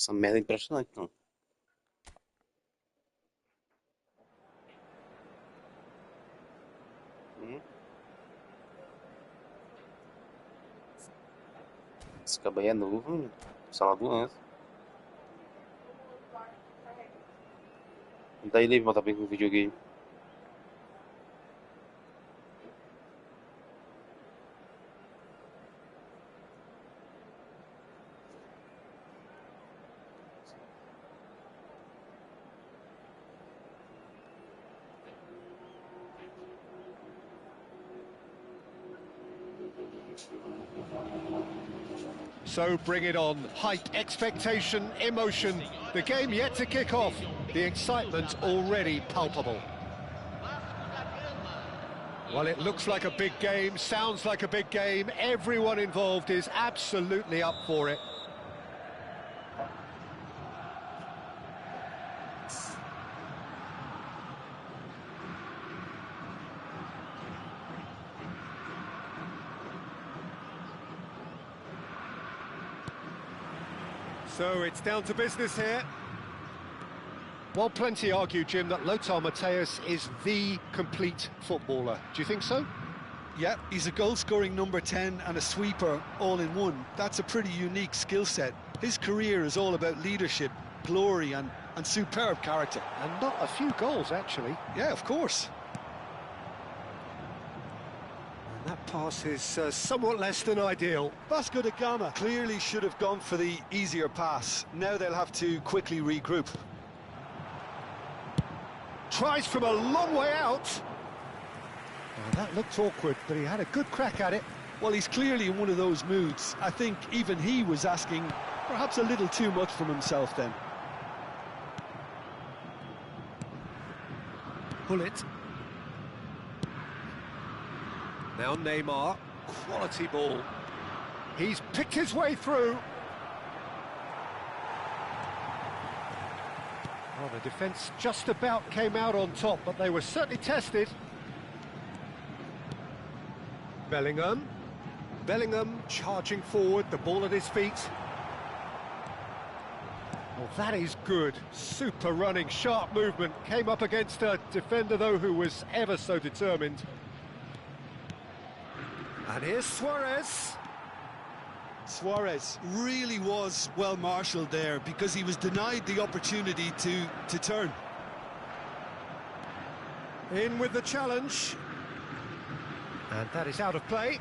Essa merda é impressionante, não. Esse cabo aí é novo, sala do anjo. Daí ele volta bem com o videogame. So bring it on. Hype, expectation, emotion. The game yet to kick off. The excitement already palpable. Well, it looks like a big game, sounds like a big game. Everyone involved is absolutely up for it. So it's down to business here. Well, plenty argue, Jim, that Lothar Matthäus is the complete footballer. Do you think so? Yeah, he's a goal-scoring number 10 and a sweeper all in one. That's a pretty unique skill set. His career is all about leadership, glory and superb character. And not a few goals, actually. Yeah, of course. And that pass is somewhat less than ideal. Vasco da Gama clearly should have gone for the easier pass. Now they'll have to quickly regroup. Tries from a long way out. Oh, that looked awkward, but he had a good crack at it. Well, he's clearly in one of those moods. I think even he was asking perhaps a little too much from himself then. Pull it. Now Neymar, quality ball. He's picked his way through. Well, the defence just about came out on top, but they were certainly tested. Bellingham. Bellingham charging forward, the ball at his feet. Well, that is good. Super running, sharp movement. Came up against a defender, though, who was ever so determined. And here's Suarez. Suarez really was well marshalled there because he was denied the opportunity to turn. In with the challenge. And that is out of play.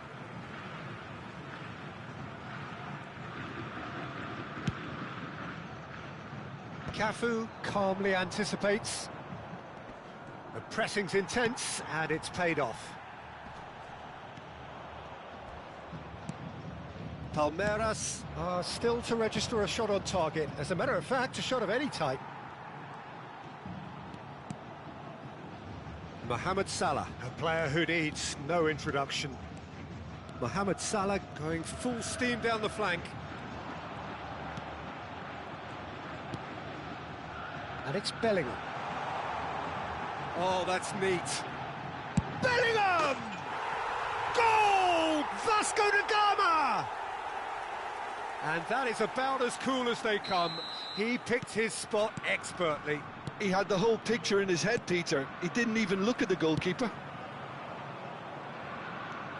Cafu calmly anticipates. The pressing's intense and it's paid off. Palmeiras are still to register a shot on target. As a matter of fact, a shot of any type. Mohamed Salah, a player who needs no introduction. Mohamed Salah going full steam down the flank. And it's Bellingham. Oh, that's neat. Bellingham! Goal! Vasco da Gama! And that is about as cool as they come. He picked his spot expertly. He had the whole picture in his head, Peter. He didn't even look at the goalkeeper.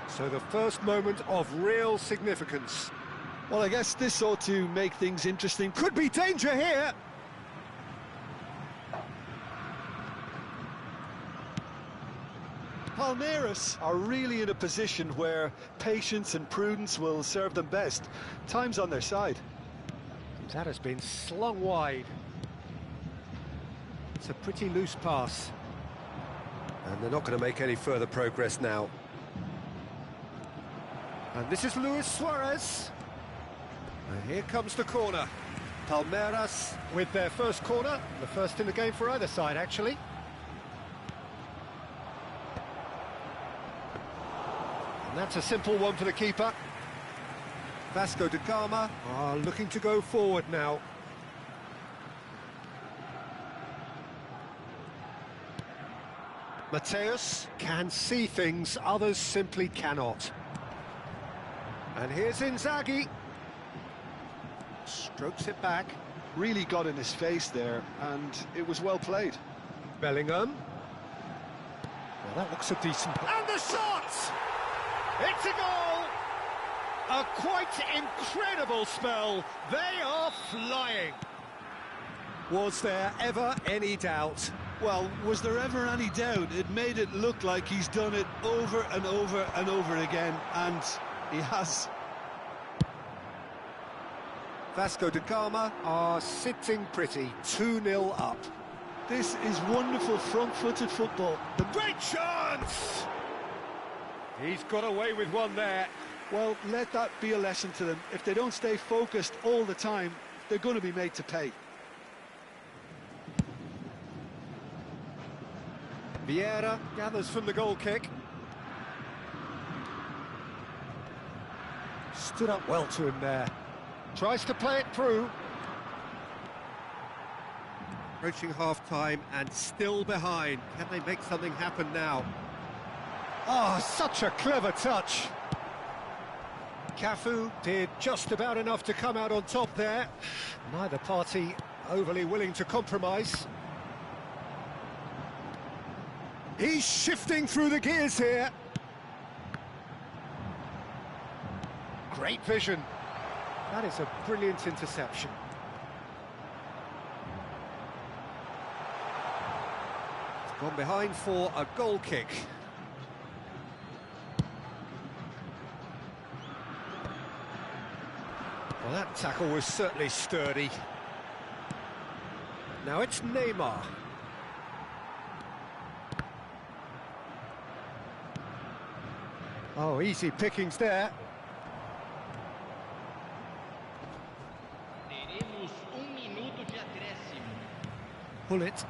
So the first moment of real significance. Well, I guess this ought to make things interesting. Could be danger here. Palmeiras are really in a position where patience and prudence will serve them best. Time's on their side. That has been slung wide. It's a pretty loose pass. And they're not going to make any further progress now. And this is Luis Suarez. And here comes the corner. Palmeiras with their first corner. The first in the game for either side, actually. And that's a simple one for the keeper. Vasco da Gama are looking to go forward now. Matthäus can see things others simply cannot. And here's Inzaghi. Strokes it back. Really got in his face there, and it was well played. Bellingham. Well, that looks a decent... And the shot! It's a goal! A quite incredible spell. They are flying. Was there ever any doubt? Well, was there ever any doubt? It made it look like he's done it over and over and over again, and he has. Vasco da Gama are sitting pretty, 2-0 up. This is wonderful front-footed football. The great chance! He's got away with one there. Well, let that be a lesson to them. If they don't stay focused all the time, they're going to be made to pay. Vieira gathers from the goal kick. Stood up well to him there. Tries to play it through. Approaching half-time and still behind. Can they make something happen now? Oh, such a clever touch. Cafu did just about enough to come out on top there. Neither party overly willing to compromise. He's shifting through the gears here. Great vision. That is a brilliant interception. It's gone behind for a goal kick. Well, that tackle was certainly sturdy. Now it's Neymar. Oh, easy pickings there. Teremos minuto de acréscimo. Pull it.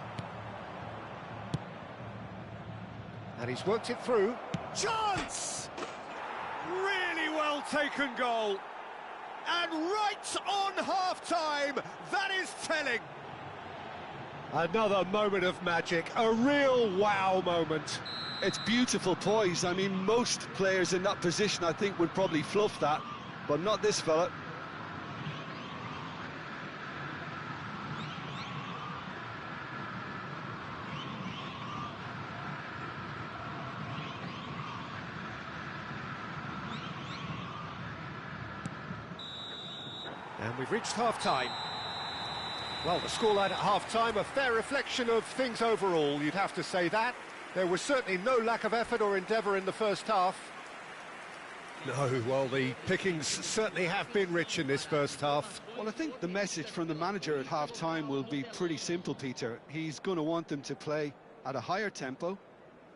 And he's worked it through. Chance! Really well taken goal. And right on half-time, that is telling. Another moment of magic, a real wow moment. It's beautiful poise. I mean, most players in that position, I think, would probably fluff that, but not this fella. And we've reached half-time. Well, the scoreline at half-time, a fair reflection of things overall, you'd have to say that. There was certainly no lack of effort or endeavour in the first half. No, well, the pickings certainly have been rich in this first half. Well, I think the message from the manager at half-time will be pretty simple, Peter. He's going to want them to play at a higher tempo,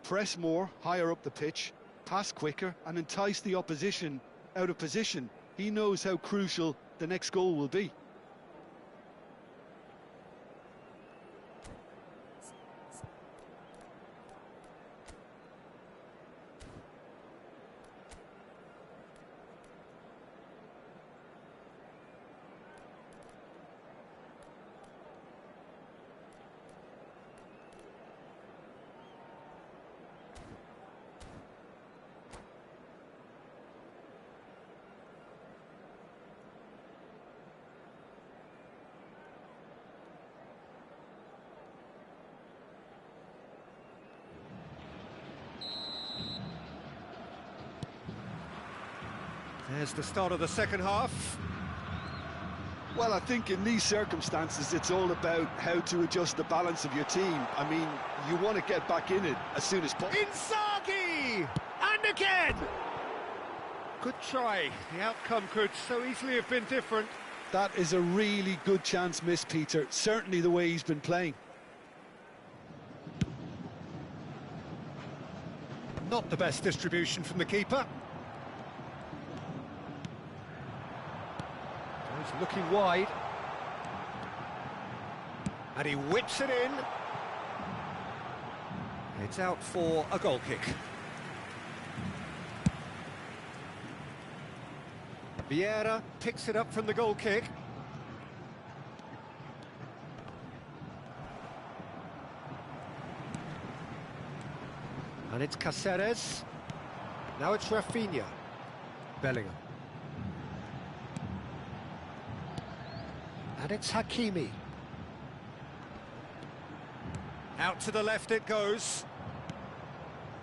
press more, higher up the pitch, pass quicker, and entice the opposition out of position. He knows how crucial the next goal will be. There's the start of the second half. Well, I think in these circumstances, it's all about how to adjust the balance of your team. I mean, you want to get back in it as soon as possible. Inzaghi! And again! Good try. The outcome could so easily have been different. That is a really good chance missed, Peter. Certainly the way he's been playing. Not the best distribution from the keeper. He's looking wide. And he whips it in. It's out for a goal kick. Vieira picks it up from the goal kick. And it's Cáceres. Now it's Rafinha. Bellingham. And it's Hakimi. Out to the left it goes.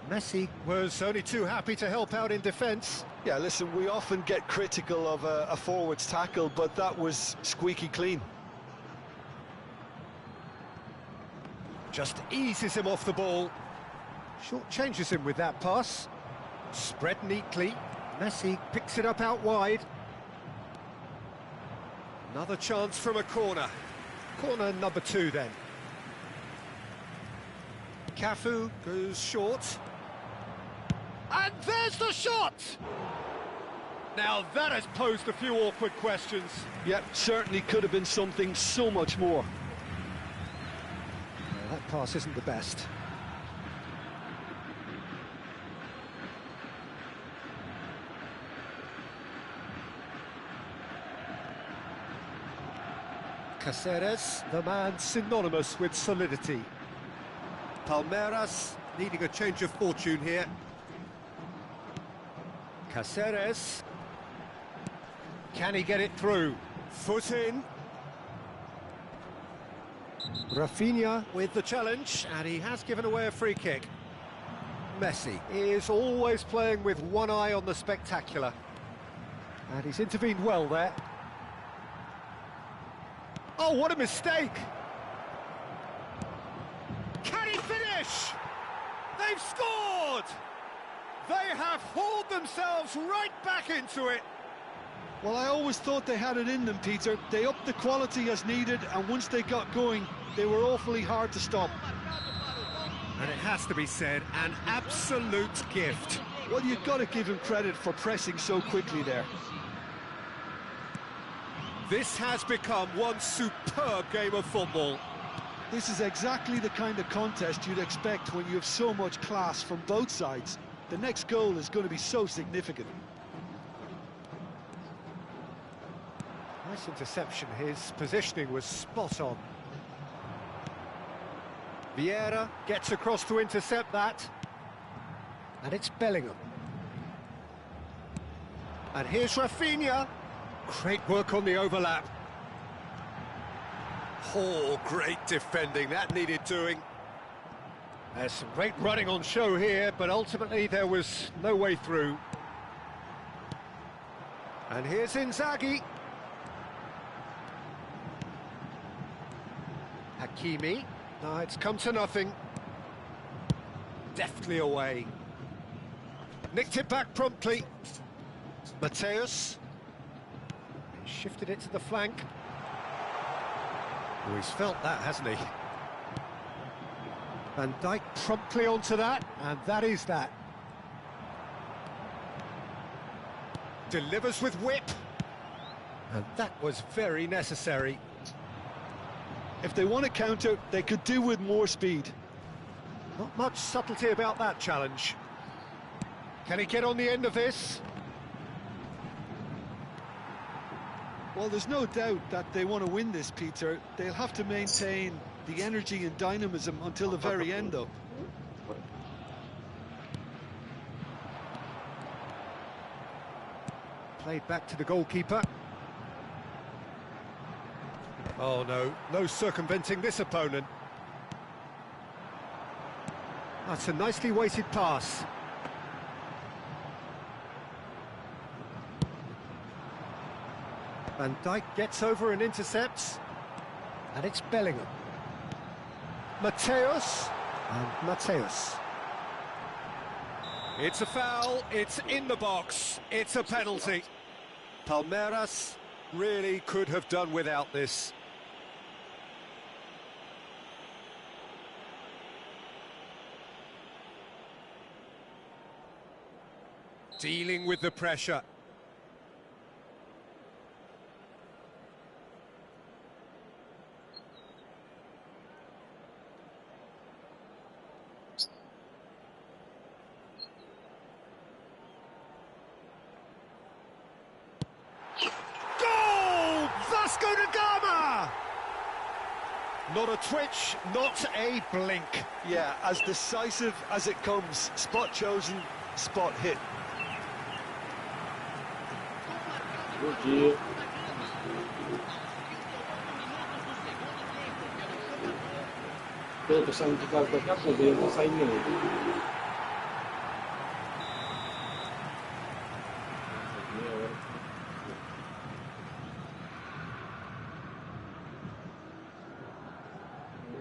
Messi was only too happy to help out in defence. Yeah, listen, we often get critical of a forward's tackle, but that was squeaky clean. Just eases him off the ball. Short changes him with that pass. Spread neatly. Messi picks it up out wide. Another chance from a corner. Corner number 2 then. Cafu goes short. And there's the shot! Now that has posed a few awkward questions. Yep, certainly could have been something so much more. That pass isn't the best. Caceres, the man synonymous with solidity. Palmeiras needing a change of fortune here. Caceres. Can he get it through? Foot in. Rafinha with the challenge, and he has given away a free kick. Messi is always playing with one eye on the spectacular. And he's intervened well there. Oh, what a mistake! Can he finish? They've scored! They have hauled themselves right back into it. Well, I always thought they had it in them, Peter. They upped the quality as needed, and once they got going, they were awfully hard to stop. And it has to be said, an absolute gift. Well, you've got to give him credit for pressing so quickly there. This has become one superb game of football. This is exactly the kind of contest you'd expect when you have so much class from both sides. The next goal is going to be so significant. Nice interception, his positioning was spot on. Vieira gets across to intercept that. And it's Bellingham. And here's Rafinha. Great work on the overlap. Oh, great defending, that needed doing. There's some great running on show here, but ultimately there was no way through. And here's Inzaghi. Hakimi. No, it's come to nothing. Deftly away. Nicked it back promptly. Mateus. He shifted it to the flank. Oh, he's felt that, hasn't he? Van Dijk promptly onto that, and that is that. Delivers with whip. And that was very necessary. If they want to counter, they could do with more speed. Not much subtlety about that challenge. Can he get on the end of this? Well, there's no doubt that they want to win this, Peter. They'll have to maintain the energy and dynamism until the very end, though. Played back to the goalkeeper. Oh no, no circumventing this opponent. That's a nicely weighted pass. Van Dijk gets over and intercepts. And it's Bellingham. Mateus. And Mateus. It's a foul, it's in the box, it's a penalty. Palmeiras really could have done without this. Dealing with the pressure. Goal! Vasco da Gama! Not a twitch, not a blink. Yeah, as decisive as it comes. Spot chosen, spot hit. Bom dia. Eu tô saindo de casa daqui a pouco, eu não tô saindo não.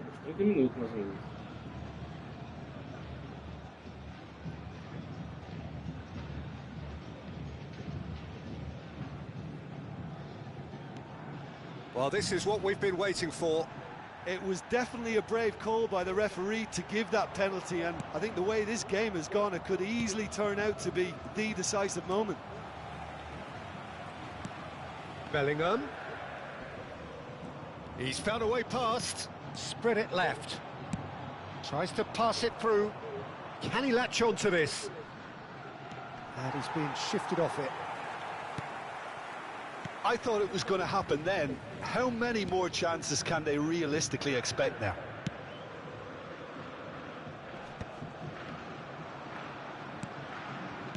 Uns 30 minutos mais ou menos. Well, this is what we've been waiting for. It was definitely a brave call by the referee to give that penalty, and I think the way this game has gone, it could easily turn out to be the decisive moment. Bellingham. He's found a way past. Spread it left. Tries to pass it through. Can he latch on to this? And he's being shifted off it. I thought it was going to happen then. How many more chances can they realistically expect now?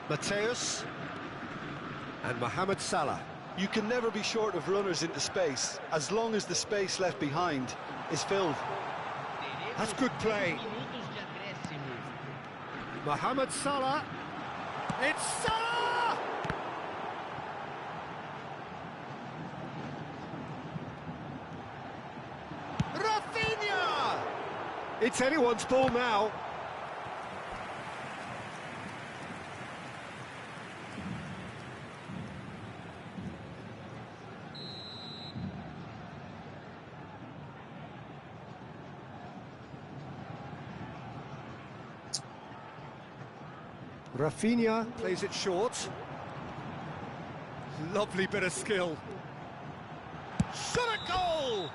Mateus. And Mohamed Salah. You can never be short of runners into space, as long as the space left behind is filled. That's good play. Minutos de acréscimo. Mohamed Salah. It's Salah! Rafinha! It's anyone's ball now. Rafinha plays it short. Lovely bit of skill. Shot a goal!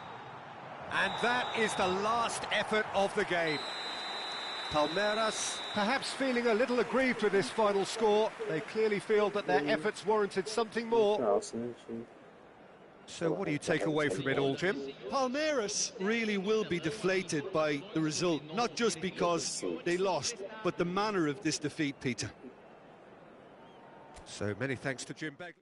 And that is the last effort of the game. Palmeiras perhaps feeling a little aggrieved with this final score. They clearly feel that their efforts warranted something more. So what do you take away from it all, Jim? Palmeiras really will be deflated by the result, not just because they lost, but the manner of this defeat, Peter. So many thanks to Jim Begley.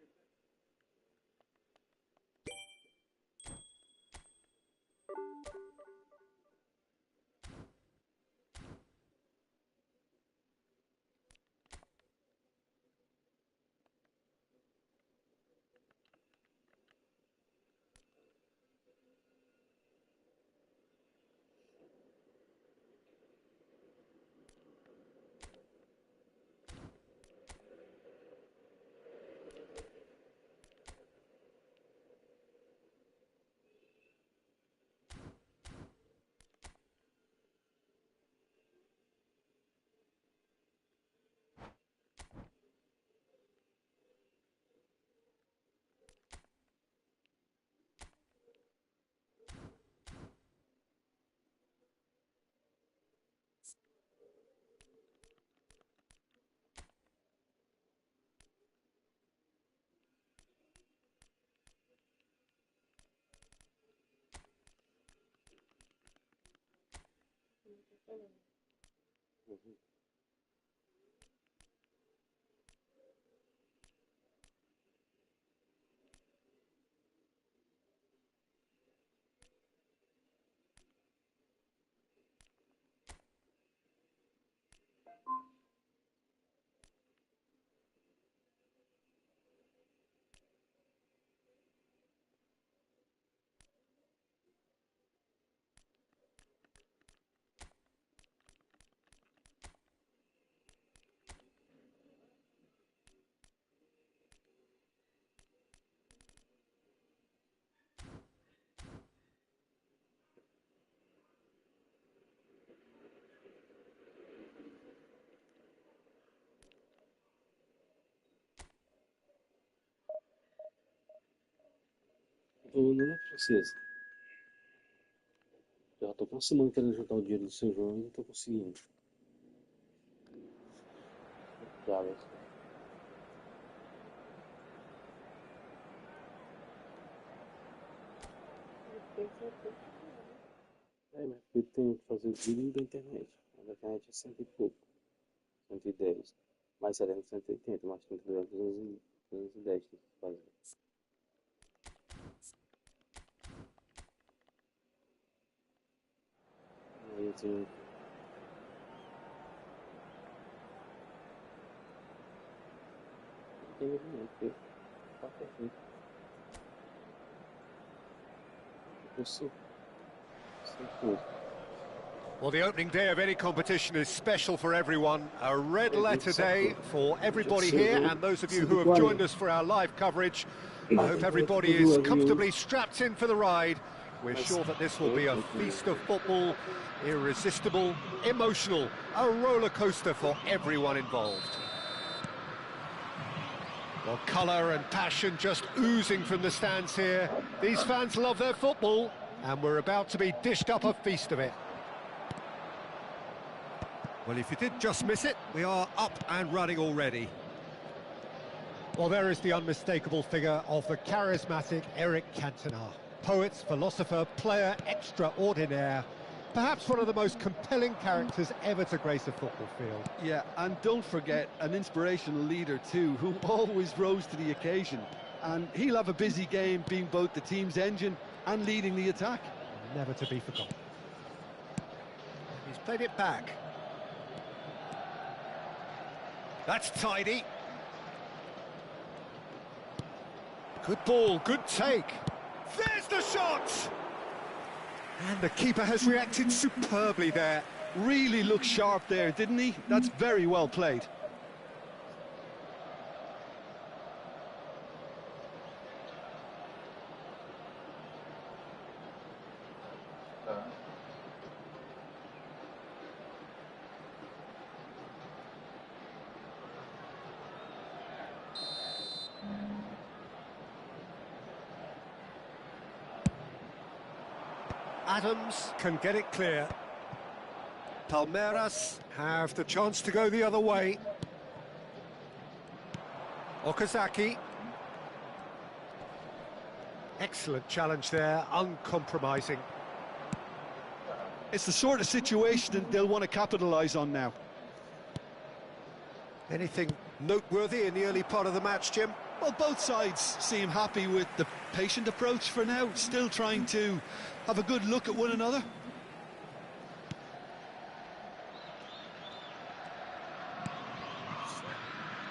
Tô na francesa. Já tô com uma semana querendo juntar o dinheiro do São João e não tô conseguindo. Já, mas... mas eu tenho que fazer o vídeo da internet. A da internet é 100 e pouco. 110. Mais 70, 180. Mais 32, 210 tem que fazer. Aí eu team. Well, the opening day of any competition is special for everyone. A red letter day for everybody here, and those of you who have joined us for our live coverage. I hope everybody is comfortably strapped in for the ride. We're sure that this will be a feast of football, irresistible, emotional, a roller coaster for everyone involved. Well, colour and passion just oozing from the stands here. These fans love their football, and we're about to be dished up a feast of it. Well, if you did just miss it, we are up and running already. Well, there is the unmistakable figure of the charismatic Eric Cantona. Poet, philosopher, player extraordinaire. Perhaps one of the most compelling characters ever to grace a football field. Yeah, and don't forget, an inspirational leader too, who always rose to the occasion. And he'll have a busy game being both the team's engine and leading the attack. Never to be forgotten. He's played it back. That's tidy. Good ball, good take. There's the shot! And the keeper has reacted superbly there. Really looked sharp there, didn't he? That's very well played. Adams can get it clear. Palmeiras have the chance to go the other way. Okazaki. Excellent challenge there, uncompromising. It's the sort of situation that they'll want to capitalise on now. Anything noteworthy in the early part of the match, Jim? Well, both sides seem happy with the patient approach for now, still trying to have a good look at one another.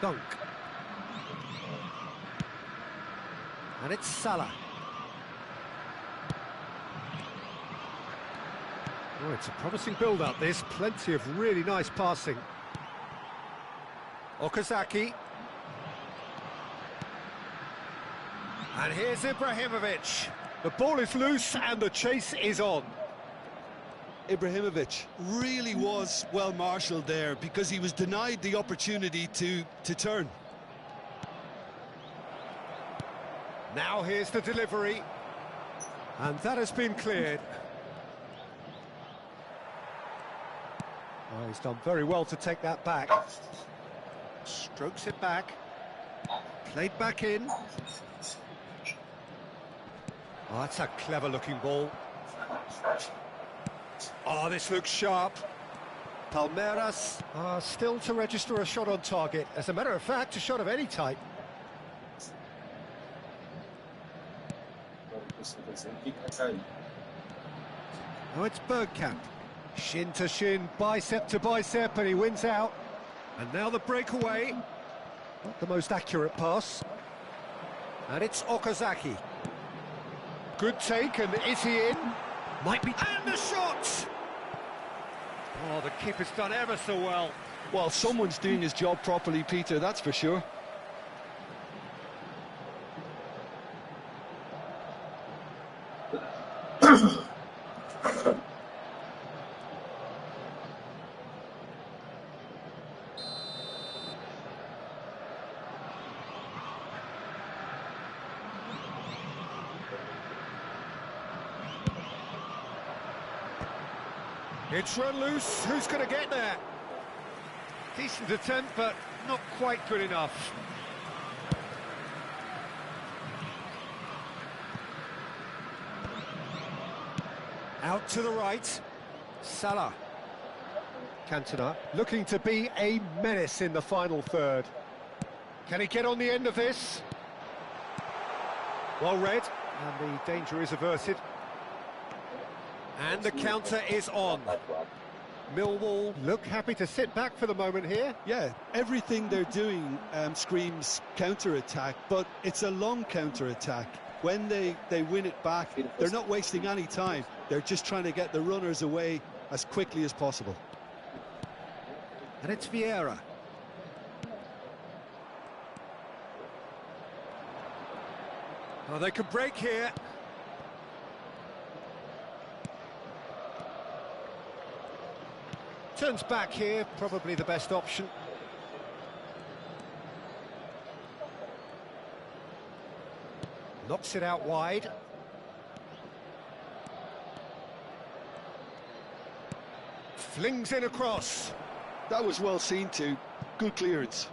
Dunk. And it's Salah. Oh, it's a promising build-up, this. Plenty of really nice passing. Okazaki. And here's Ibrahimovic. The ball is loose and the chase is on. Ibrahimovic really was well marshalled there because he was denied the opportunity to turn. Now here's the delivery. And that has been cleared. Oh, he's done very well to take that back. Strokes it back. Played back in. Oh, that's a clever-looking ball. Oh, this looks sharp. Palmeiras are still to register a shot on target. As a matter of fact, a shot of any type. Oh, it's Bergkamp. Shin to shin, bicep to bicep, and he wins out. And now the breakaway. Not the most accurate pass. And it's Okazaki. Good take, and is he in? Might be... And the shot! Oh, the keeper's done ever so well. Well, someone's doing his job properly, Peter, that's for sure. It's run loose. Who's going to get there? Decent attempt, but not quite good enough. Out to the right. Salah. Cantona looking to be a menace in the final third. Can he get on the end of this? Well read, and the danger is averted. And the counter is on. Millwall look happy to sit back for the moment here. Yeah, everything they're doing screams counter-attack, but it's a long counter-attack. When they win it back, they're not wasting any time. They're just trying to get the runners away as quickly as possible. And it's Vieira. Oh, they can break here. Turns back here, probably the best option. Knocks it out wide. Flings in across. That was well seen too. Good clearance.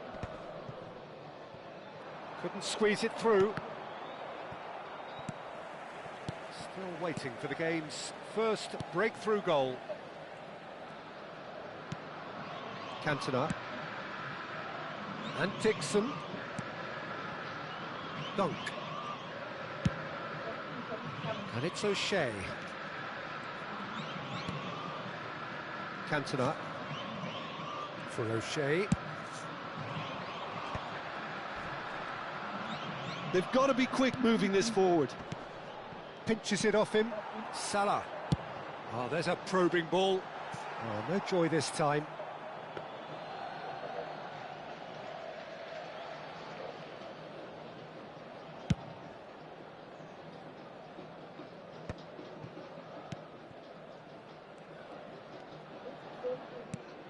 Couldn't squeeze it through. Still waiting for the game's first breakthrough goal. Cantona. And Dixon. Dunk. And it's O'Shea. Cantona. For O'Shea. They've got to be quick moving this forward. Pinches it off him. Salah. Oh, there's a probing ball. Oh, no joy this time.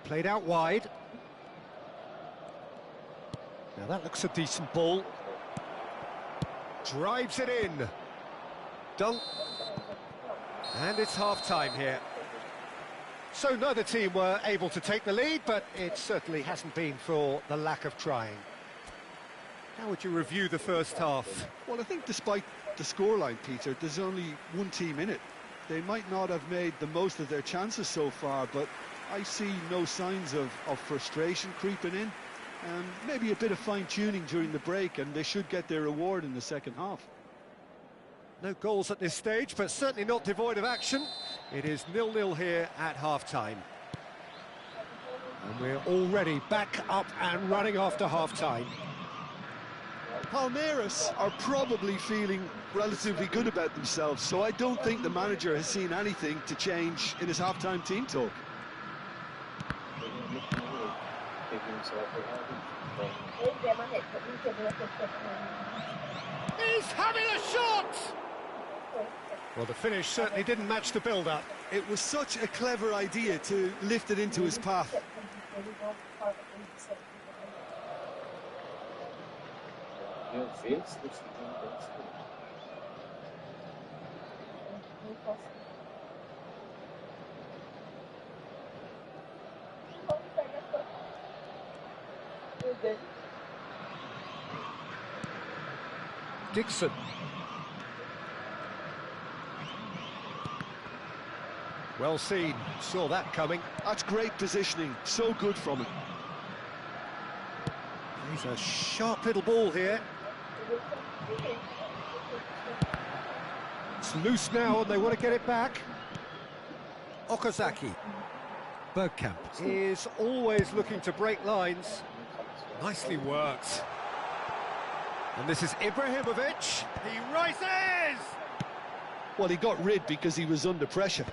Played out wide. Now that looks a decent ball. Drives it in. Dunk. And it's half-time here. So neither team were able to take the lead, but it certainly hasn't been for the lack of trying. How would you review the first half? Well, I think despite the scoreline, Peter, there's only one team in it. They might not have made the most of their chances so far, but I see no signs of frustration creeping in. Maybe a bit of fine-tuning during the break, and they should get their reward in the second half. No goals at this stage, but certainly not devoid of action. It is 0-0 here at half-time. And we're already back up and running after half-time. Palmeiras are probably feeling relatively good about themselves, so I don't think the manager has seen anything to change in his half-time team talk. He's having a shot! Well, the finish certainly didn't match the build-up. It was such a clever idea to lift it into his path. Dixon. Well seen, saw that coming. That's great positioning, so good from him. He's a sharp little ball here. It's loose now and they want to get it back. Okazaki. Bergkamp is always looking to break lines. Nicely worked. And this is Ibrahimovic. He rises! Well, he got rid because he was under pressure.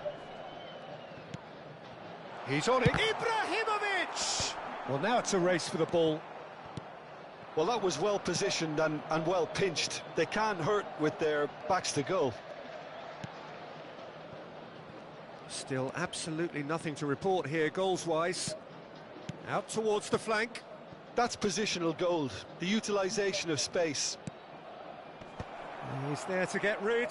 He's on it. Ibrahimovic! Well, now it's a race for the ball. Well, that was well positioned and well pinched. They can't hurt with their backs to goal. Still absolutely nothing to report here, goals-wise. Out towards the flank. That's positional gold, the utilisation of space. He's there to get rid.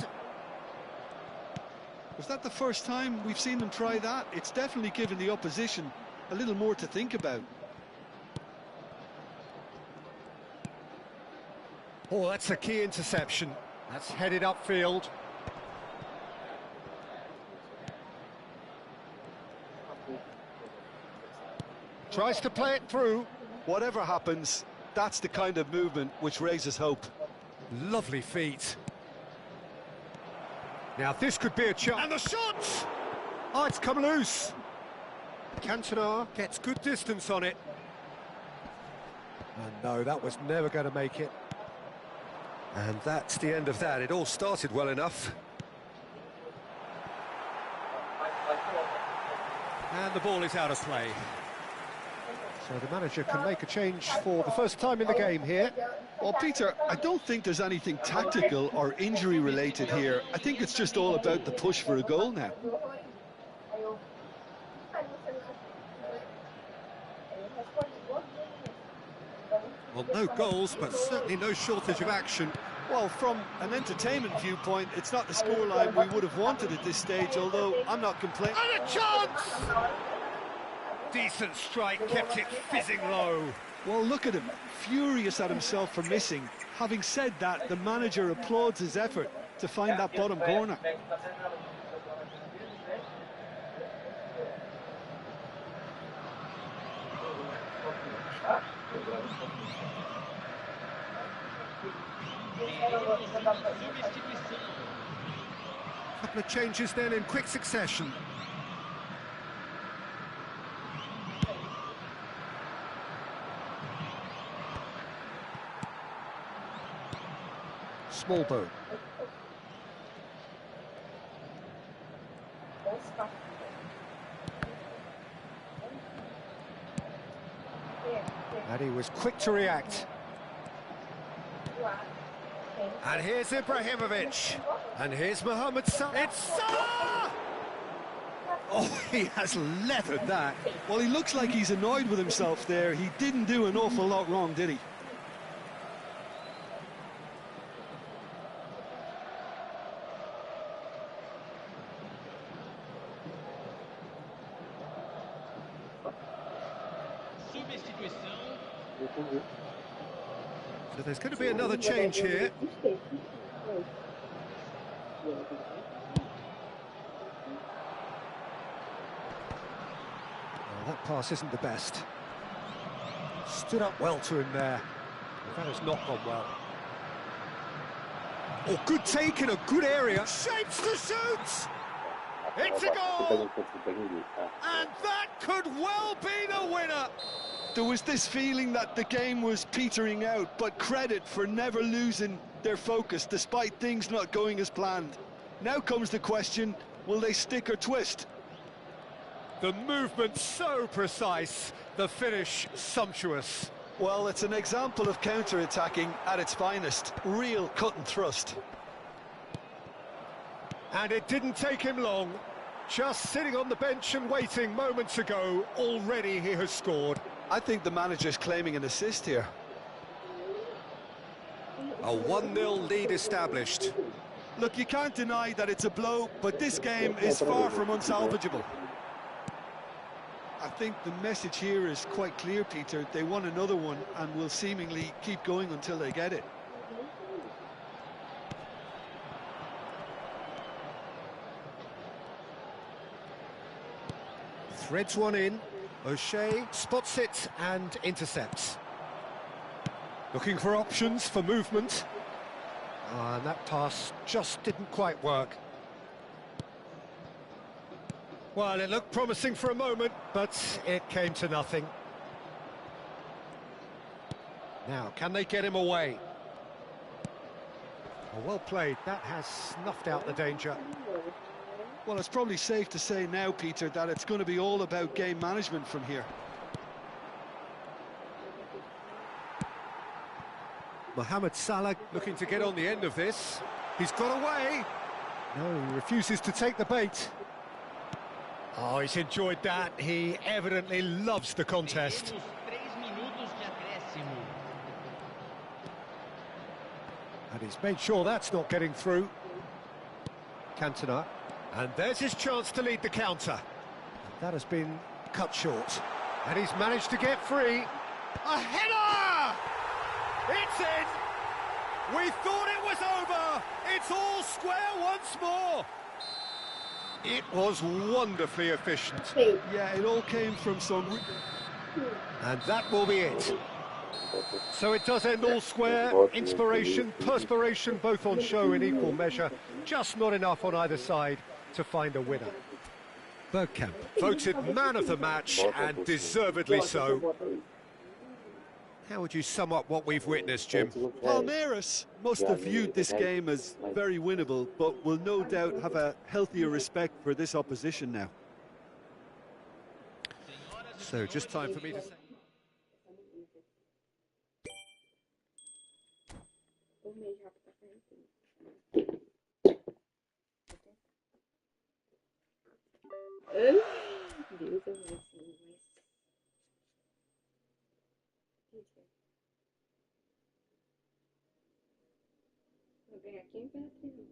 Was that the first time we've seen them try that? It's definitely given the opposition a little more to think about. Oh, that's a key interception. That's headed upfield. Tries to play it through. Whatever happens, that's the kind of movement which raises hope. Lovely feet. Now this could be a chance. And the shot! Oh, it's come loose. Cantona gets good distance on it. And no, that was never going to make it. And that's the end of that. It all started well enough. And the ball is out of play. So the manager can make a change for the first time in the game here. Well, Peter, I don't think there's anything tactical or injury related here. I think it's just all about the push for a goal now. Well, no goals, but certainly no shortage of action. Well, from an entertainment viewpoint, it's not the scoreline we would have wanted at this stage, although I'm not complaining. And a chance! Decent strike, kept it fizzing low. Well, look at him, furious at himself for missing. Having said that, the manager applauds his effort to find that bottom corner. Couple of changes then in quick succession. Small boat. And he was quick to react. And here's Ibrahimovic. And here's Mohamed Salah. It's Salah! Oh, he has leathered that. Well, he looks like he's annoyed with himself there. He didn't do an awful lot wrong, did he? So there's going to be another change here. Well, that pass isn't the best. Stood up well to him there. That has not gone well. Oh, good take in a good area. Shapes to shoot! It's a goal! And that could well be the winner! There was this feeling that the game was petering out, but credit for never losing their focus despite things not going as planned. Now comes the question, will they stick or twist? The movement so precise, the finish sumptuous. Well, it's an example of counter-attacking at its finest. Real cut and thrust. And it didn't take him long. Just sitting on the bench and waiting moments ago, already he has scored. I think the manager's claiming an assist here. A 1-0 lead established. Look, you can't deny that it's a blow, but this game is far from unsalvageable. I think the message here is quite clear, Peter. They want another one and will seemingly keep going until they get it. Threads one in. O'Shea spots it and intercepts. Looking for options for movement. And that pass just didn't quite work. Well, it looked promising for a moment, but it came to nothing. Now, can they get him away? Well played. That has snuffed out the danger. Well, it's probably safe to say now, Peter, that it's going to be all about game management from here. Mohamed Salah looking to get on the end of this. He's got away. No, he refuses to take the bait. Oh, he's enjoyed that. He evidently loves the contest. And he's made sure that's not getting through. Cantona. And there's his chance to lead the counter. That has been cut short. And he's managed to get free. A header! It's in! We thought it was over! It's all square once more! It was wonderfully efficient. Yeah, it all came from some... And that will be it. So it does end all square. Inspiration, perspiration, both on show in equal measure. Just not enough on either side to find a winner. Bergkamp, voted man of the match and deservedly so. How would you sum up what we've witnessed, Jim? Palmeiras must have viewed this game as very winnable, but will no doubt have a healthier respect for this opposition now. So, just time for me to say... Deus, eu vou assim, mas... Vou ganhar aqui em Beatriz.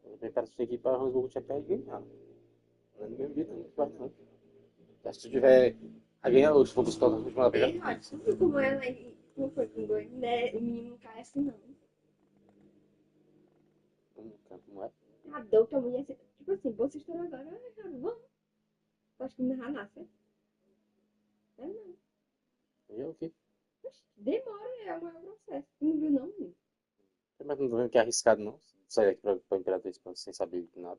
Eu quero assistir aqui para o jogo de e ganhar. Não é ninguém vida, não. Se tu tiver a ganhar hoje, se for buscar a última vez. Bem ótimo, viu como ela não foi com dois, né? O menino não cai assim, não. Não é? A doutora mulher, tipo assim, vocês estão agora, vamos. Acho que não é nasce. É não. E eu aqui. Demora, é o maior processo. Não viu, não, menino? Mas não tô vendo que é arriscado, não. Sair aqui para o Imperatriz sem saber nada.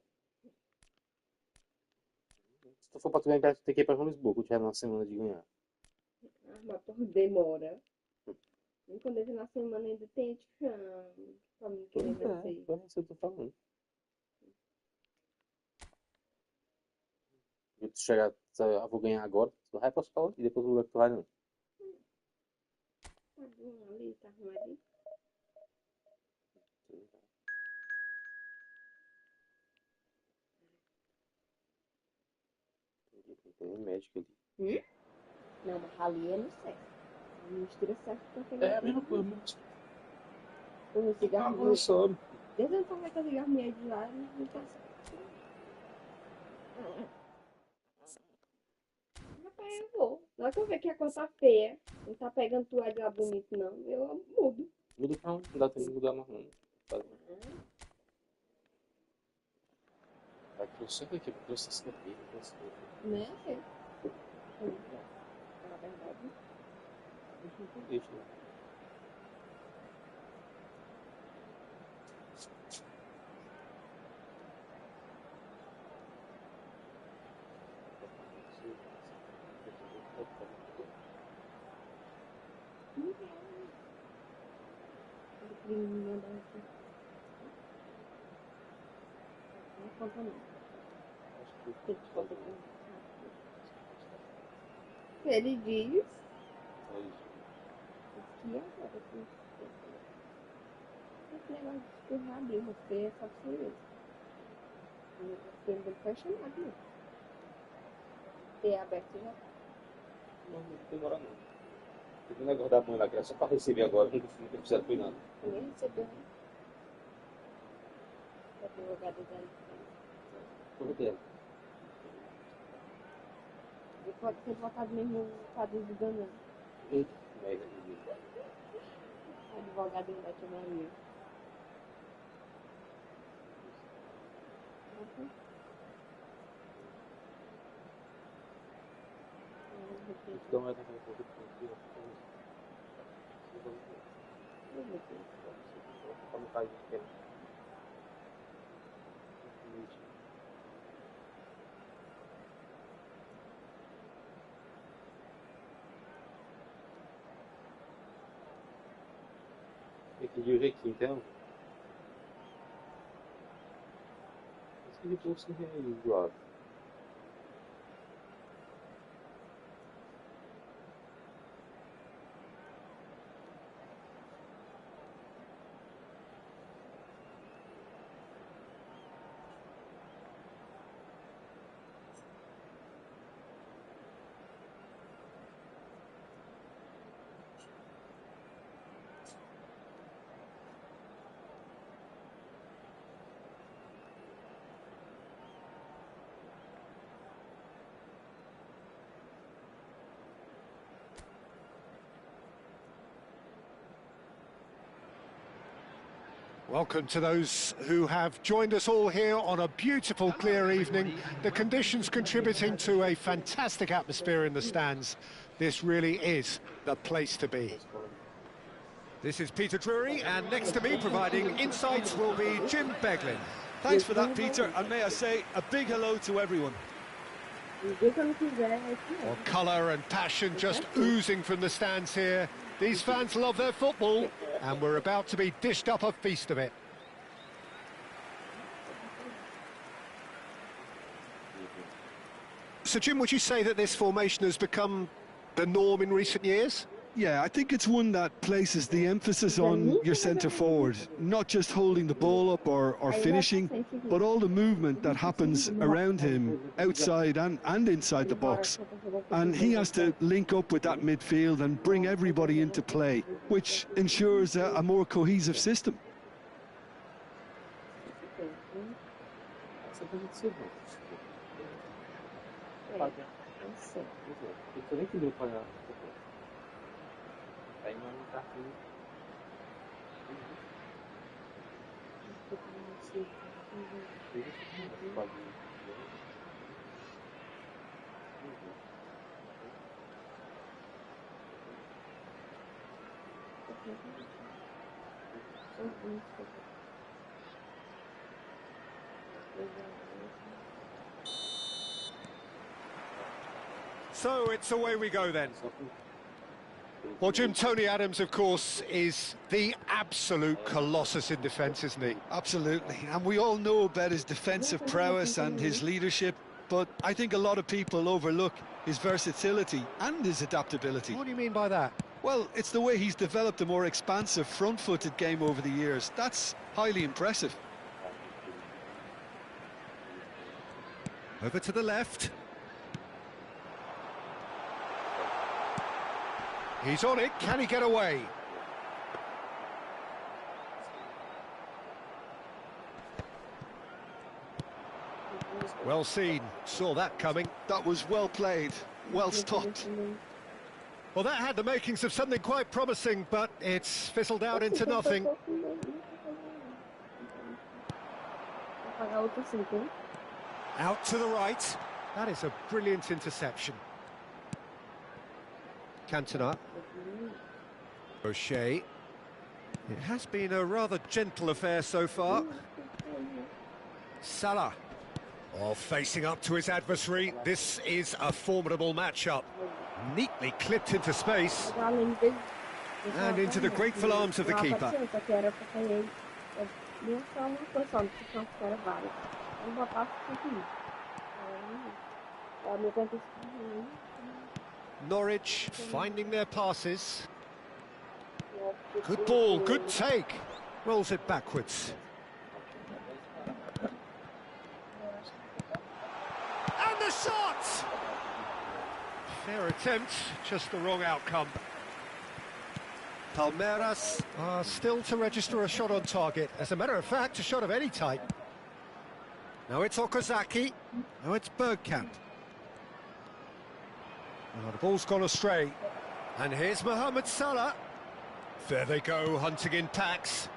Se tu for para tu ganhar Imperatriz, tem que ir para Joanesburgo, tiver na semana de ganhar. Ah, mas por demora. E quando ele na semana ainda tem chão. Pra mim querer nascer. É isso que eu tô falando. E tu chegar, vou ganhar agora, tu vai para a escola e depois o lugar que tu vai não. Tá bom, ali, tá arrumadinho. Tem um médico ali. Não, mas ali é no certo. Mistura certo com aquele. É a mesma coisa, mesmo. O cigarro. Ah, sobe. Desde eu tava com a cigarro meio de lá, não tá certo. Rapaz, eu vou. Na hora que eu ver que a cor tá feia, não tá pegando toalha lá bonito, não, eu mudo. Muda pra onde? Não dá tempo de mudar mais não. Vai trouxe aqui, trouxe essa daqui, trouxe aqui. Né? Na verdade. Deixa, né? Me mandar aqui. Não conta não. Tem que contar com ele diz que agora esse negócio de espirrar abriu, você é só você. Você não foi chamado, não. Ter aberto já tá. Não demora não. Tem um negócio da mãe lá que era só para receber agora, não precisa de nada. Ninguém recebeu, né? O advogado dela. Tudo bem. E pode ter votado mesmo no quadro de Danão. A advogada da Tia Maria. Então é daquela coisa que como faz isso? Entendi o aqui, então. Esse de bolsa é do lado. Welcome to those who have joined us all here on a beautiful, clear evening. The conditions contributing to a fantastic atmosphere in the stands. This really is the place to be. This is Peter Drury, and next to me providing insights will be Jim Beglin. Thanks for that, Peter, and may I say a big hello to everyone. Well, colour and passion just oozing from the stands here. These fans love their football, and we're about to be dished up a feast of it. So, Jim, would you say that this formation has become the norm in recent years? Yeah, I think it's one that places the emphasis on your centre forward, not just holding the ball up or finishing, but all the movement that happens around him, outside and inside the box. And he has to link up with that midfield and bring everybody into play, which ensures a more cohesive system. So it's away we go then. Well, Jim, Tony Adams, of course, is the absolute colossus in defence, isn't he? Absolutely, and we all know about his defensive prowess and his leadership, but I think a lot of people overlook his versatility and his adaptability. What do you mean by that? Well, it's the way he's developed a more expansive front-footed game over the years. That's highly impressive. Over to the left. He's on it, can he get away? Well seen, saw that coming. That was well played, well stopped. Well, that had the makings of something quite promising, but it's fizzled out into nothing. Out to the right. That is a brilliant interception. Cantona. O'Shea. It has been a rather gentle affair so far. Salah. Oh, facing up to his adversary. This is a formidable matchup. Neatly clipped into space. And into the grateful arms of the keeper. Norwich finding their passes. Good ball, good take. Rolls it backwards. And the shot! Fair attempt, just the wrong outcome. Palmeiras are still to register a shot on target. As a matter of fact, a shot of any type. Now it's Okazaki. Now it's Bergkamp. Oh, the ball's gone astray. And here's Mohamed Salah. There they go, hunting in packs.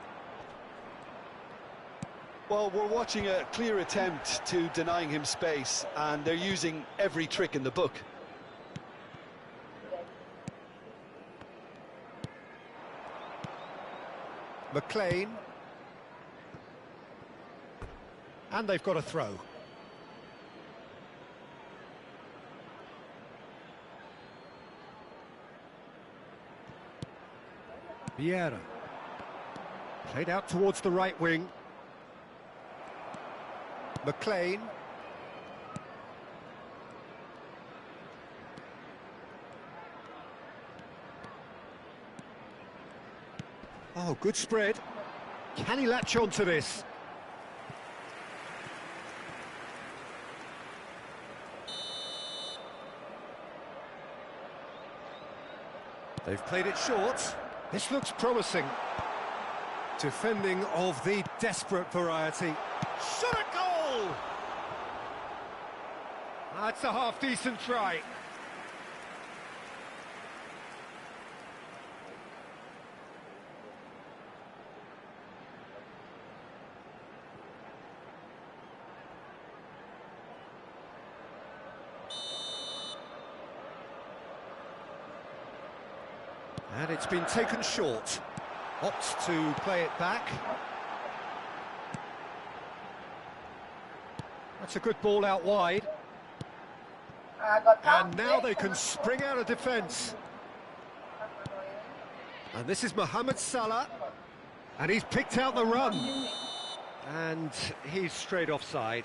Well, we're watching a clear attempt to denying him space, and they're using every trick in the book. McLean. And they've got a throw. Vieira. Played out towards the right wing. McLean. Oh, good spread. Can he latch on to this? They've played it short. This looks promising. Defending of the desperate variety. Shot a goal! That's a half-decent try. And it's been taken short. Opts to play it back. That's a good ball out wide. And now they can spring out of defence. And this is Mohamed Salah. And he's picked out the run. And he's straight offside.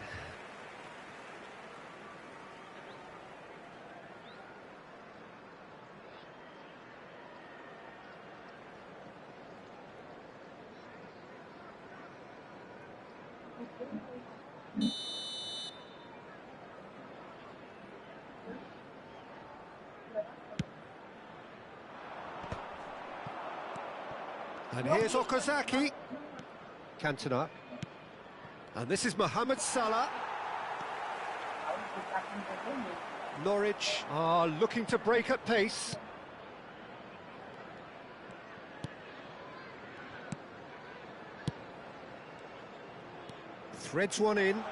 And here's Okazaki. Cantona. And this is Mohamed Salah. Norwich are looking to break at pace. Threads one in.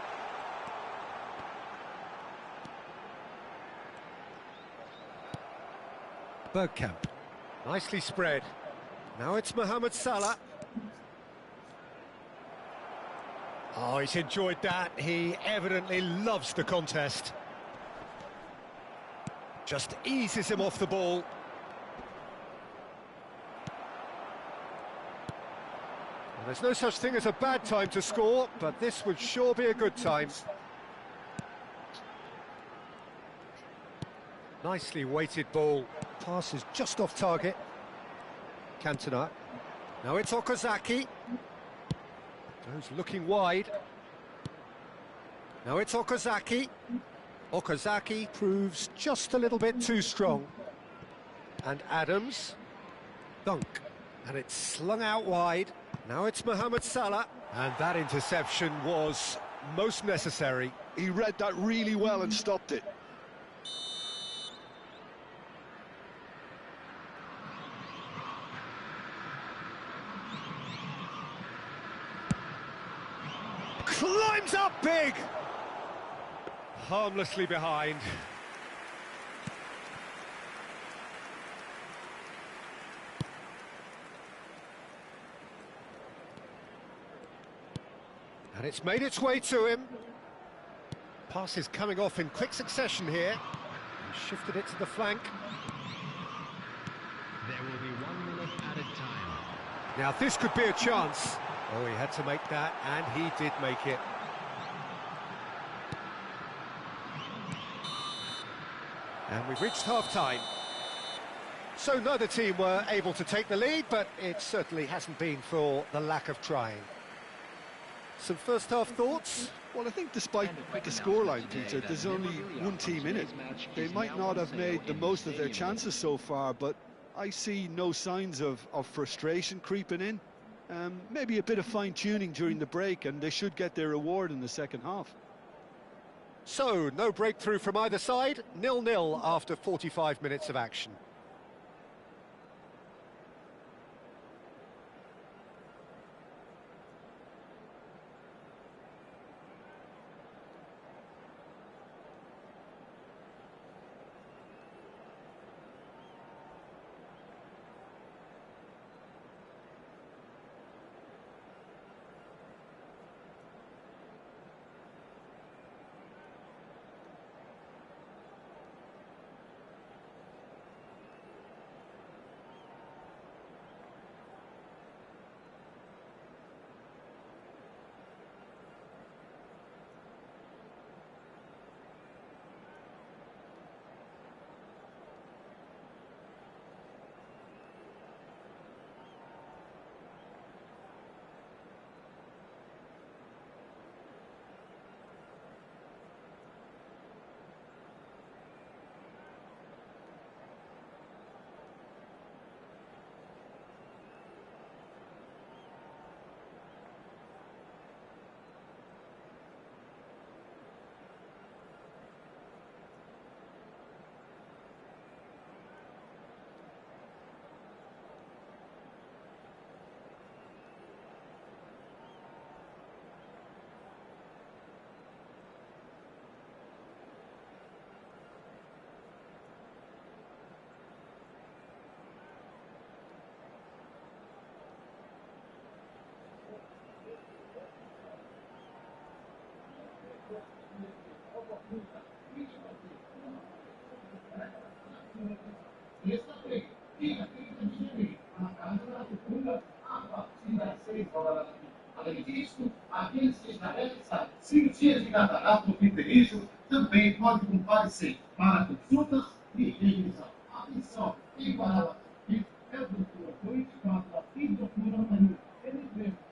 Bergkamp. Nicely spread. Now it's Mohamed Salah. Oh, he's enjoyed that. He evidently loves the contest. Just eases him off the ball. Well, there's no such thing as a bad time to score, but this would sure be a good time. Nicely weighted ball. Pass is just off target. Cantona. Now it's Okazaki. Goes looking wide. Now it's Okazaki. Okazaki proves just a little bit too strong. And Adams. Dunk. And it's slung out wide. Now it's Mohamed Salah. And that interception was most necessary. He read that really well and stopped it. Climbs up big! Harmlessly behind. And it's made its way to him. Pass is coming off in quick succession here. He shifted it to the flank. There will be 1 minute added time. Now this could be a chance. Oh, he had to make that, and he did make it. And we've reached half-time. So neither team were able to take the lead, but it certainly hasn't been for the lack of trying. Some first-half thoughts? Well, I think despite the scoreline, Peter, there's only one team in it. They might not have made the most of their chances so far, but I see no signs of frustration creeping in. Maybe a bit of fine-tuning during the break, and they should get their reward in the second half. So, no breakthrough from either side, 0-0 after 45 minutes of action. Além disso, aqueles que já realizaram cirurgia de catarata ou pterígio também podem comparecer para consultas e revisão. Atenção, quem fará o atendimento é o doutor 24 da Fisiocultura Manu. Ele mesmo.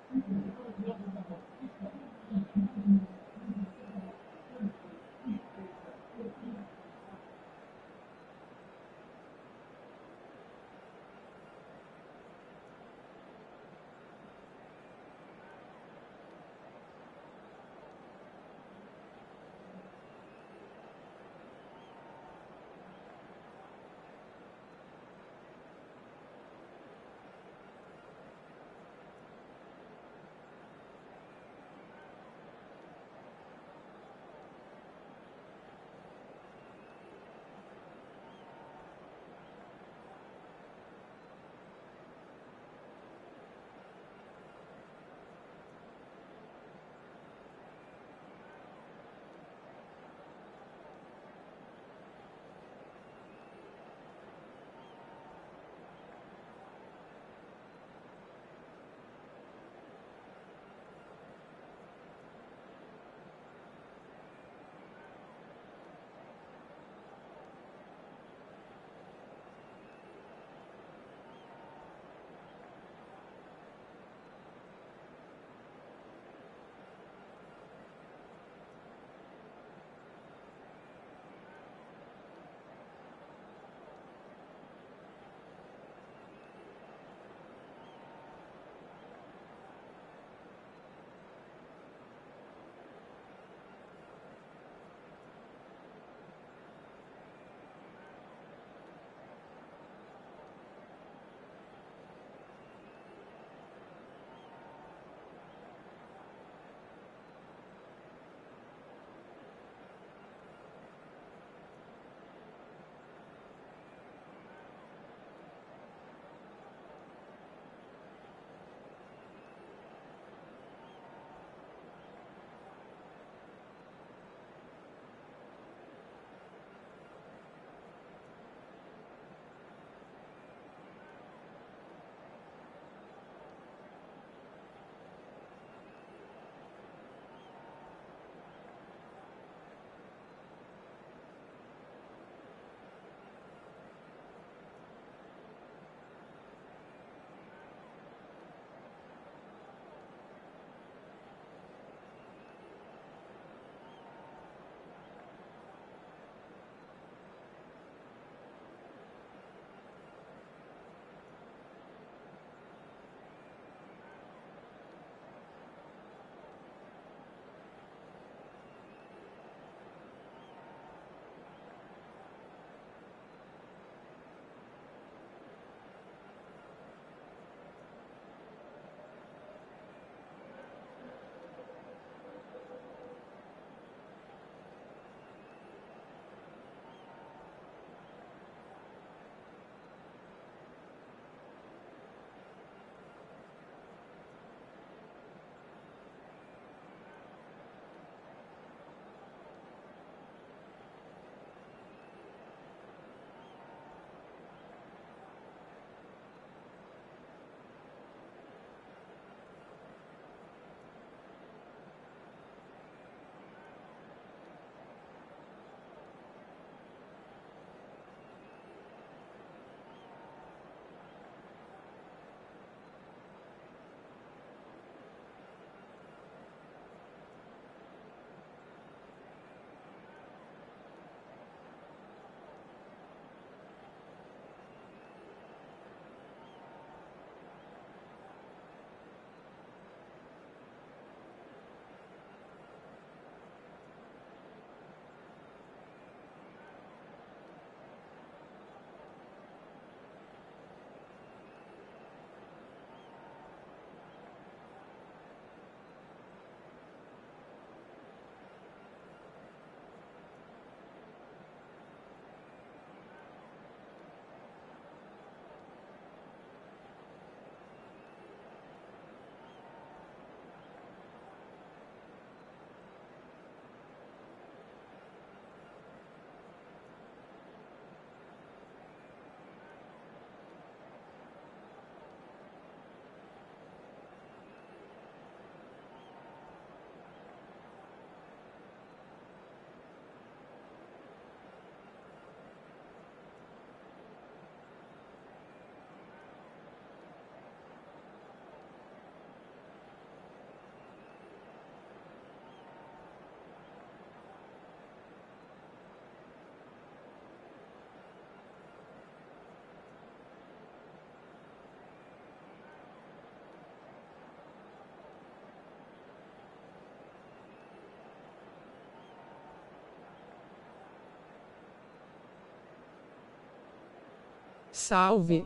Salve!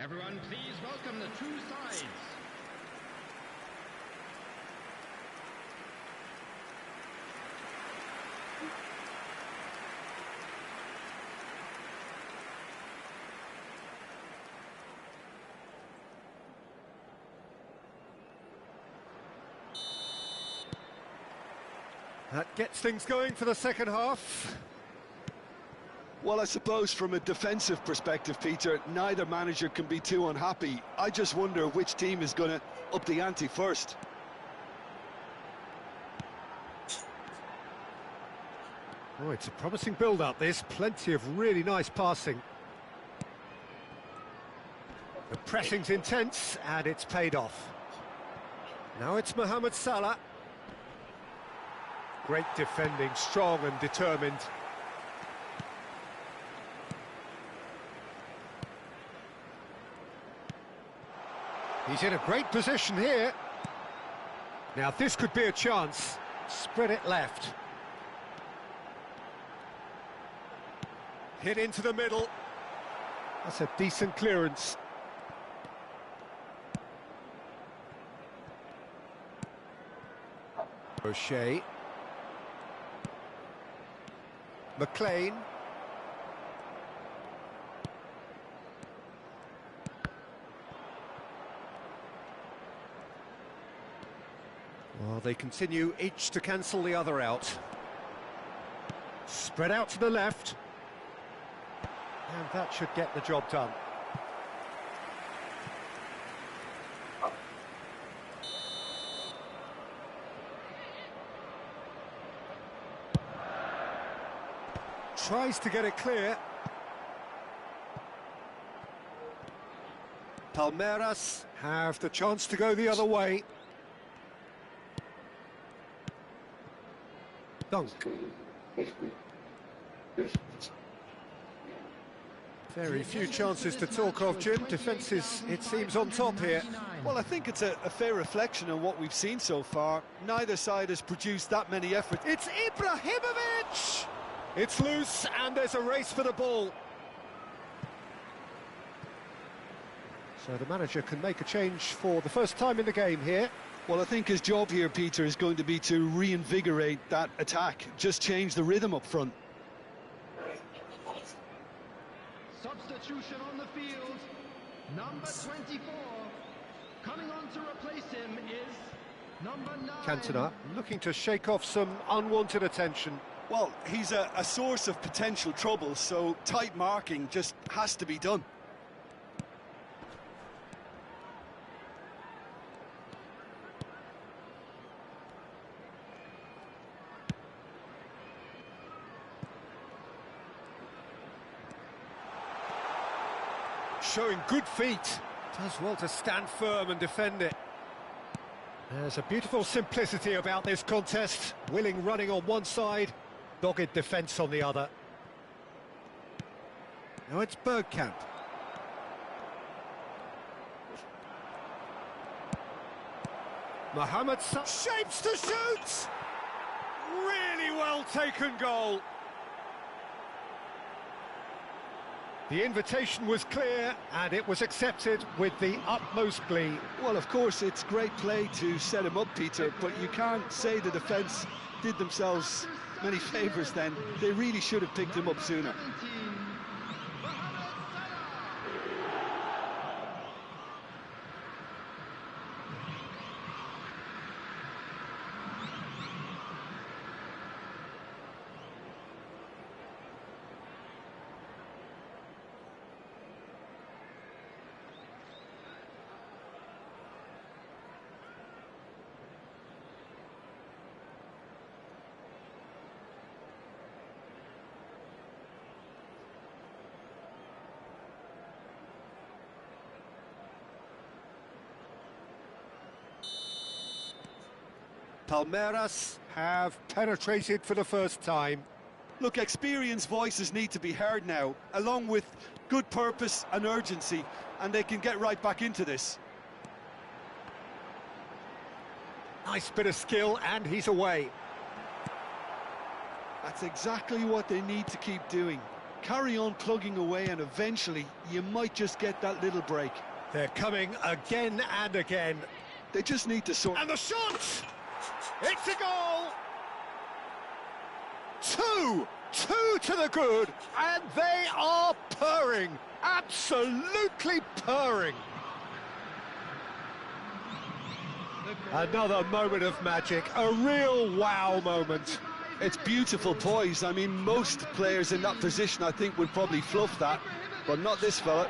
Everyone, please welcome the two sides. That gets things going for the second half. Well, I suppose from a defensive perspective, Peter, neither manager can be too unhappy. I just wonder which team is going to up the ante first. Oh, it's a promising build-up, this. Plenty of really nice passing. The pressing's intense, and it's paid off. Now it's Mohamed Salah. Great defending, strong and determined. He's in a great position here. Now this could be a chance. Spread it left. Hit into the middle. That's a decent clearance. O'Shea. McLean. Well, they continue each to cancel the other out. Spread out to the left. And that should get the job done. Tries to get it clear. Palmeiras have the chance to go the other way. Dunk. Very few chances to talk of, Jim. Defence is, it seems, on top here. Well, I think it's a fair reflection on what we've seen so far. Neither side has produced that many efforts. It's Ibrahimovic! It's loose, and there's a race for the ball. So the manager can make a change for the first time in the game here. Well, I think his job here, Peter, is going to be to reinvigorate that attack. Just change the rhythm up front. Substitution on the field. Number 24. Coming on to replace him is number 9. Cantona looking to shake off some unwanted attention. Well, he's a source of potential trouble, so tight marking just has to be done. Showing good feet. Does well to stand firm and defend it. There's a beautiful simplicity about this contest. Willing running on one side, dogged defence on the other. Now it's Bergkamp. Mohamed shapes to shoot! Really well taken goal. The invitation was clear, and it was accepted with the utmost glee. Well, of course, it's great play to set him up, Peter, but you can't say the defence did themselves many favours then. They really should have picked him up sooner. 17. Palmeiras have penetrated for the first time. Look, experienced voices need to be heard now, along with good purpose and urgency, and they can get right back into this. Nice bit of skill, and he's away. That's exactly what they need to keep doing. Carry on plugging away, and eventually you might just get that little break. They're coming again and again. They just need to sort... And the shot! It's a goal! Two to the good, and they are purring, absolutely purring. Another moment of magic, a real wow moment. It's beautiful poise. I mean, most players in that position, I think, would probably fluff that, but not this fella.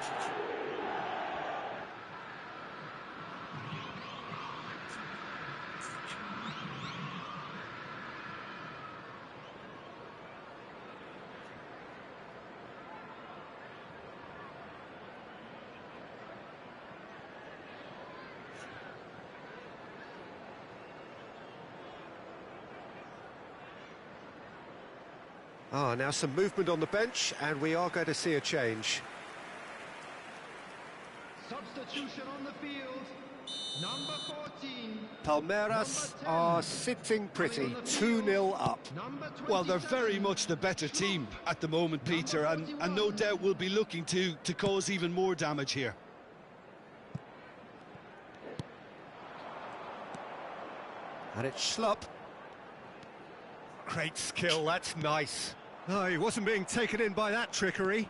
Now some movement on the bench, and we are going to see a change. Substitution on the field. Number 14. Palmeiras are sitting pretty, 2-0 up. Number 27. Well, they're very much the better team at the moment, Peter, and no doubt will be looking to cause even more damage here. And it's Schlupp. Great skill, that's nice. No, he wasn't being taken in by that trickery.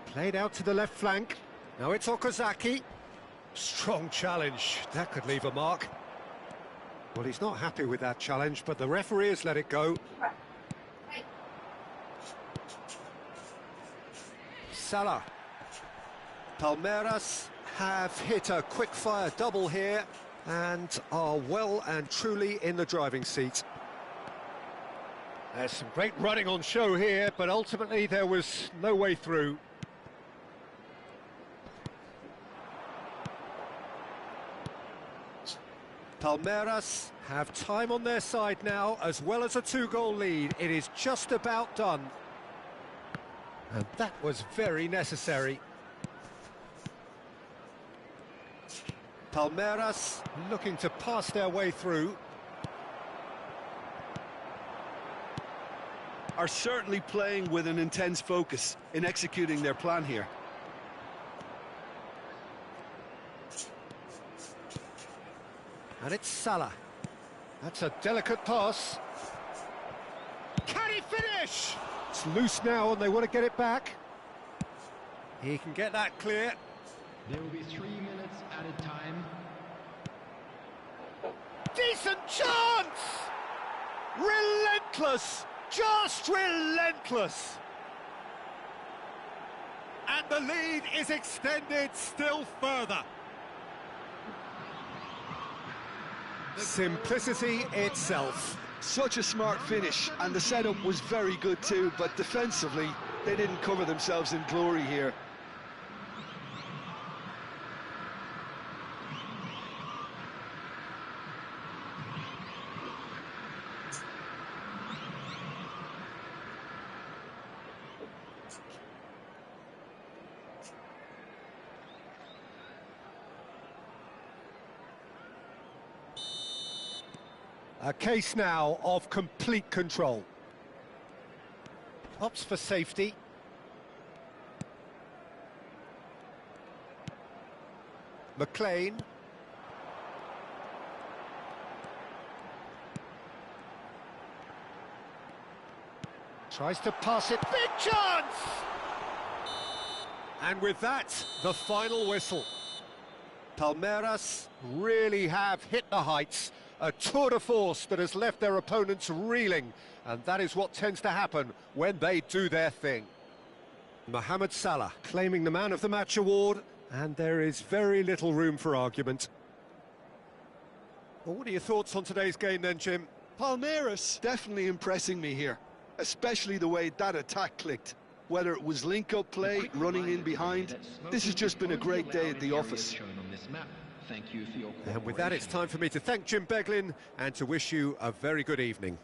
Played out to the left flank. Now it's Okazaki. Strong challenge, that could leave a mark. Well, he's not happy with that challenge, but the referee has let it go. Salah. Palmeiras have hit a quick-fire double here and are well and truly in the driving seat. There's some great running on show here, but ultimately there was no way through. Palmeiras have time on their side now, as well as a 2-goal lead. It is just about done. And that was very necessary. Palmeiras looking to pass their way through. Are certainly playing with an intense focus in executing their plan here. And it's Salah. That's a delicate pass. Can he finish? It's loose now and they want to get it back. He can get that clear. There will be 3 minutes added time. Decent chance! Relentless! Just relentless! And the lead is extended still further. Simplicity itself. Such a smart finish, and the setup was very good too, but defensively, they didn't cover themselves in glory here. A case now of complete control. Opts for safety. McLean. Tries to pass it. Big chance! And with that, the final whistle. Palmeiras really have hit the heights. A tour de force that has left their opponents reeling, and that is what tends to happen when they do their thing. Mohamed Salah claiming the Man of the Match award, and there is very little room for argument. Well, what are your thoughts on today's game then, Jim? Palmeiras definitely impressing me here, especially the way that attack clicked. Whether it was link-up play, running in behind, this has just been a great day at the office. Thank you for your And with that, it's time for me to thank Jim Beglin and to wish you a very good evening.